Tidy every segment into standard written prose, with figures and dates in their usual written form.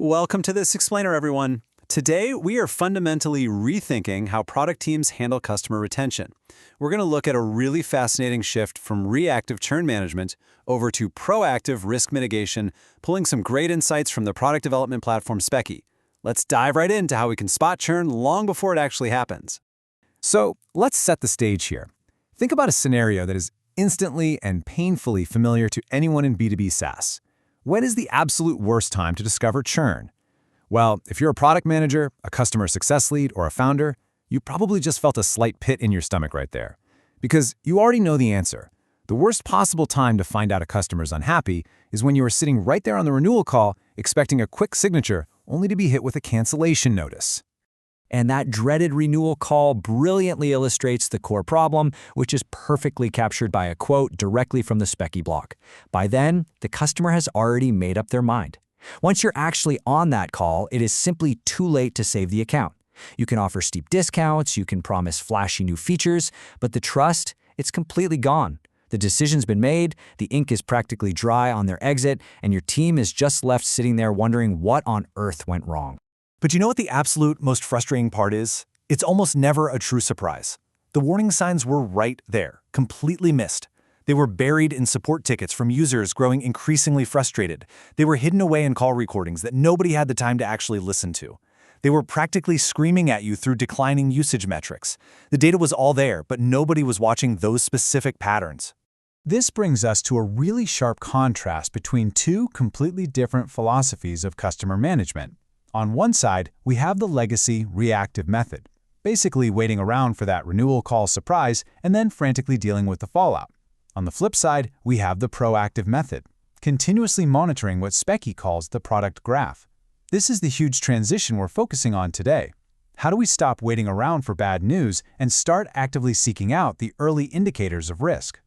Welcome to this explainer, everyone. Today, we are fundamentally rethinking how product teams handle customer retention. We're going to look at a really fascinating shift from reactive churn management over to proactive risk mitigation, pulling some great insights from the product development platform Specky. Let's dive right into how we can spot churn long before it actually happens. So let's set the stage here. Think about a scenario that is instantly and painfully familiar to anyone in B2B SaaS. When is the absolute worst time to discover churn? Well, if you're a product manager, a customer success lead, or a founder, you probably just felt a slight pit in your stomach right there. Because you already know the answer. The worst possible time to find out a customer's unhappy is when you are sitting right there on the renewal call, expecting a quick signature, only to be hit with a cancellation notice. And that dreaded renewal call brilliantly illustrates the core problem, which is perfectly captured by a quote directly from the Specky blog. By then, the customer has already made up their mind. Once you're actually on that call, it is simply too late to save the account. You can offer steep discounts, you can promise flashy new features, but the trust, it's completely gone. The decision's been made, the ink is practically dry on their exit, and your team is just left sitting there wondering what on earth went wrong. But you know what the absolute most frustrating part is? It's almost never a true surprise. The warning signs were right there, completely missed. They were buried in support tickets from users growing increasingly frustrated. They were hidden away in call recordings that nobody had the time to actually listen to. They were practically screaming at you through declining usage metrics. The data was all there, but nobody was watching those specific patterns. This brings us to a really sharp contrast between two completely different philosophies of customer management. On one side, we have the legacy reactive method, basically waiting around for that renewal call surprise and then frantically dealing with the fallout. On the flip side, we have the proactive method, continuously monitoring what Specky calls the product graph. This is the huge transition we're focusing on today. How do we stop waiting around for bad news and start actively seeking out the early indicators of risk?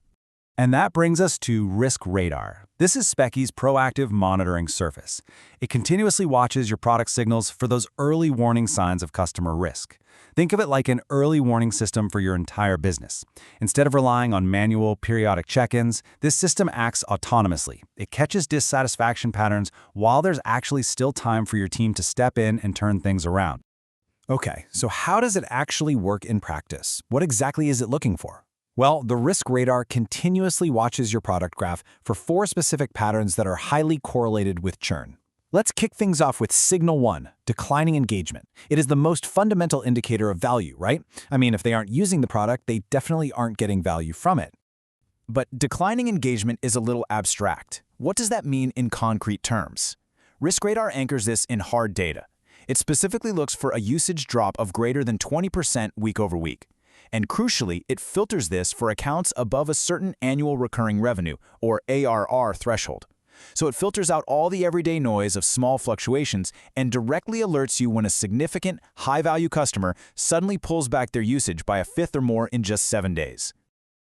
And that brings us to Risk Radar. This is Specky's proactive monitoring surface. It continuously watches your product signals for those early warning signs of customer risk. Think of it like an early warning system for your entire business. Instead of relying on manual, periodic check-ins, this system acts autonomously. It catches dissatisfaction patterns while there's actually still time for your team to step in and turn things around. Okay, so how does it actually work in practice? What exactly is it looking for? Well, the Risk Radar continuously watches your product graph for 4 specific patterns that are highly correlated with churn. Let's kick things off with Signal 1, declining engagement. It is the most fundamental indicator of value, right? I mean, if they aren't using the product, they definitely aren't getting value from it. But declining engagement is a little abstract. What does that mean in concrete terms? Risk Radar anchors this in hard data. It specifically looks for a usage drop of greater than 20% week over week. And crucially, it filters this for accounts above a certain annual recurring revenue, or ARR threshold. So it filters out all the everyday noise of small fluctuations and directly alerts you when a significant, high-value customer suddenly pulls back their usage by a fifth or more in just 7 days.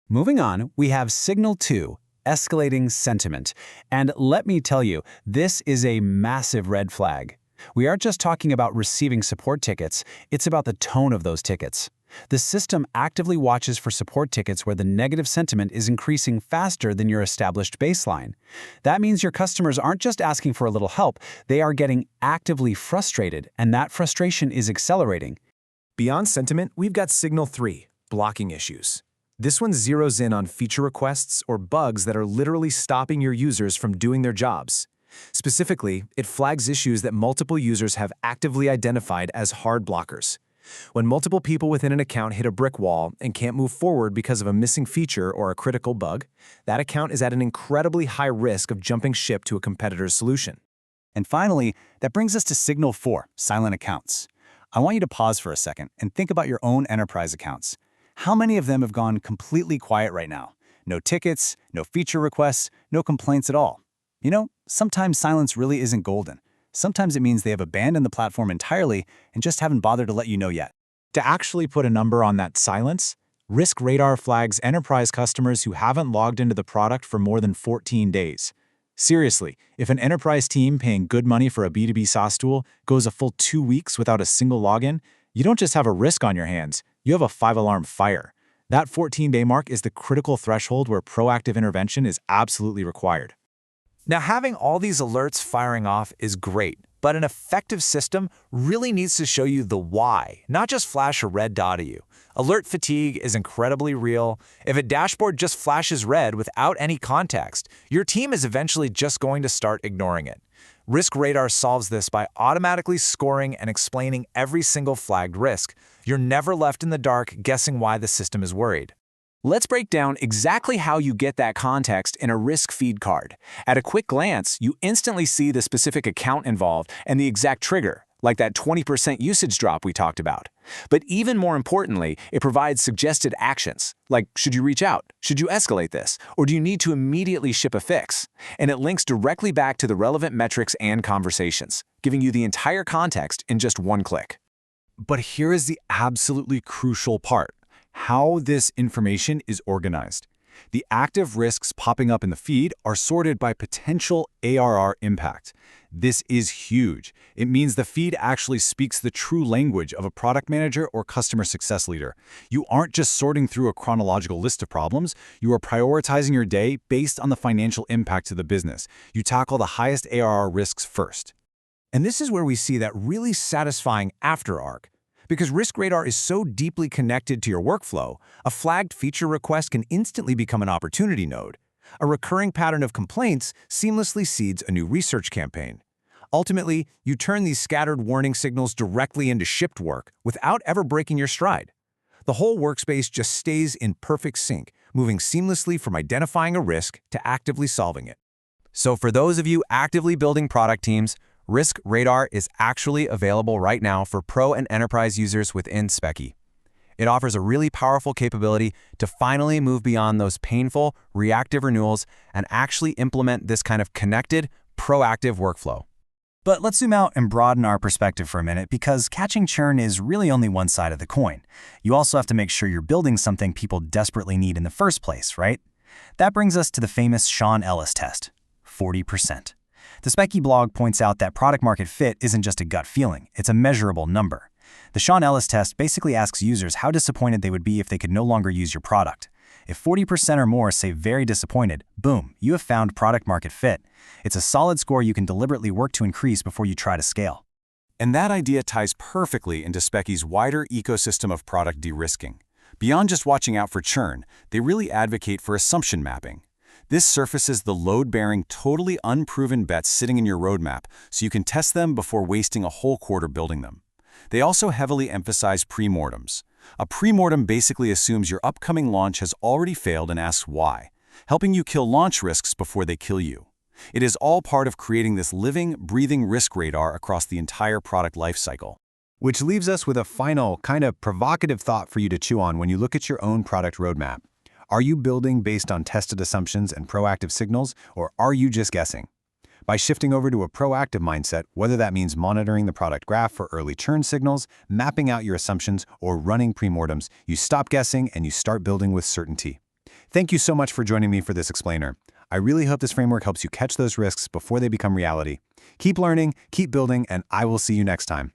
Moving on, we have Signal 2, escalating sentiment. And let me tell you, this is a massive red flag. We aren't just talking about receiving support tickets, it's about the tone of those tickets. The system actively watches for support tickets where the negative sentiment is increasing faster than your established baseline. That means your customers aren't just asking for a little help, they are getting actively frustrated, and that frustration is accelerating. Beyond sentiment, we've got Signal 3, blocking issues. This one zeroes in on feature requests or bugs that are literally stopping your users from doing their jobs. Specifically, it flags issues that multiple users have actively identified as hard blockers. When multiple people within an account hit a brick wall and can't move forward because of a missing feature or a critical bug, that account is at an incredibly high risk of jumping ship to a competitor's solution. And finally, that brings us to Signal 4, silent accounts. I want you to pause for a second and think about your own enterprise accounts. How many of them have gone completely quiet right now? No tickets, no feature requests, no complaints at all. You know, sometimes silence really isn't golden. Sometimes it means they have abandoned the platform entirely and just haven't bothered to let you know yet. To actually put a number on that silence, Risk Radar flags enterprise customers who haven't logged into the product for more than 14 days. Seriously, if an enterprise team paying good money for a B2B SaaS tool goes a full 2 weeks without a single login, you don't just have a risk on your hands, you have a 5-alarm fire. That 14-day mark is the critical threshold where proactive intervention is absolutely required. Now, having all these alerts firing off is great, But an effective system really needs to show you the why, not just flash a red dot at you. Alert fatigue is incredibly real. If a dashboard just flashes red without any context, your team is eventually just going to start ignoring it. Risk Radar solves this by automatically scoring and explaining every single flagged risk. You're never left in the dark guessing why the system is worried. Let's break down exactly how you get that context in a risk feed card. At a quick glance, you instantly see the specific account involved and the exact trigger, like that 20% usage drop we talked about. But even more importantly, it provides suggested actions, like should you reach out, should you escalate this, or do you need to immediately ship a fix? And it links directly back to the relevant metrics and conversations, giving you the entire context in just one click. But here is the absolutely crucial part: how this information is organized. The active risks popping up in the feed are sorted by potential ARR impact. This is huge. It means the feed actually speaks the true language of a product manager or customer success leader. You aren't just sorting through a chronological list of problems, you are prioritizing your day based on the financial impact to the business. You tackle the highest ARR risks first. And this is where we see that really satisfying after arc. Because Risk Radar is so deeply connected to your workflow, a flagged feature request can instantly become an opportunity node. A recurring pattern of complaints seamlessly seeds a new research campaign. Ultimately, you turn these scattered warning signals directly into shipped work without ever breaking your stride. The whole workspace just stays in perfect sync, moving seamlessly from identifying a risk to actively solving it. So for those of you actively building product teams, Risk Radar is actually available right now for Pro and Enterprise users within Specky. It offers a really powerful capability to finally move beyond those painful, reactive renewals and actually implement this kind of connected, proactive workflow. But let's zoom out and broaden our perspective for a minute, because catching churn is really only one side of the coin. You also have to make sure you're building something people desperately need in the first place, right? That brings us to the famous Sean Ellis test, 40%. The Specky blog points out that product market fit isn't just a gut feeling, it's a measurable number. The Sean Ellis test basically asks users how disappointed they would be if they could no longer use your product. If 40% or more say very disappointed, boom, you have found product market fit. It's a solid score you can deliberately work to increase before you try to scale. And that idea ties perfectly into Specky's wider ecosystem of product de-risking. Beyond just watching out for churn, they really advocate for assumption mapping. This surfaces the load-bearing, totally unproven bets sitting in your roadmap so you can test them before wasting a whole quarter building them. They also heavily emphasize pre-mortems. A pre-mortem basically assumes your upcoming launch has already failed and asks why, helping you kill launch risks before they kill you. It is all part of creating this living, breathing risk radar across the entire product lifecycle. Which leaves us with a final, kind of provocative thought for you to chew on when you look at your own product roadmap. Are you building based on tested assumptions and proactive signals, or are you just guessing? By shifting over to a proactive mindset, whether that means monitoring the product graph for early churn signals, mapping out your assumptions, or running pre-mortems, you stop guessing and you start building with certainty. Thank you so much for joining me for this explainer. I really hope this framework helps you catch those risks before they become reality. Keep learning, keep building, and I will see you next time.